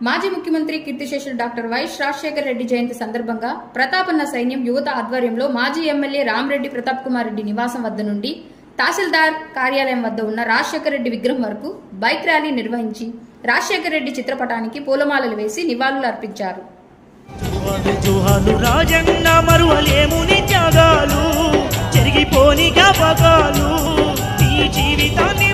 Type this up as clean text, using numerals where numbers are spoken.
మాజీ ముఖ్యమంత్రి కీర్తిశేషులు డాక్టర్ వైఎస్ రాజశేఖర రెడ్డి జయంతి సందర్భంగా ప్రతాపన్న సైన్యం యువత ఆధ్వర్యంలో మాజీ ఎమ్మెల్యే రామరెడ్డి ప్రతాప్ కుమార్ రెడ్డి నివాసం వద్ద నుండి తహసీల్దార్ కార్యాలయం వద్ద ఉన్న రాజశేఖర రెడ్డి విగ్రహం వరకు బైక్ ర్యాలీ నిర్వహించి రాజశేఖర రెడ్డి చిత్రపటానికి పూలమాలలు వేసి నివాళులు అర్పించారు. జీవితాన్ని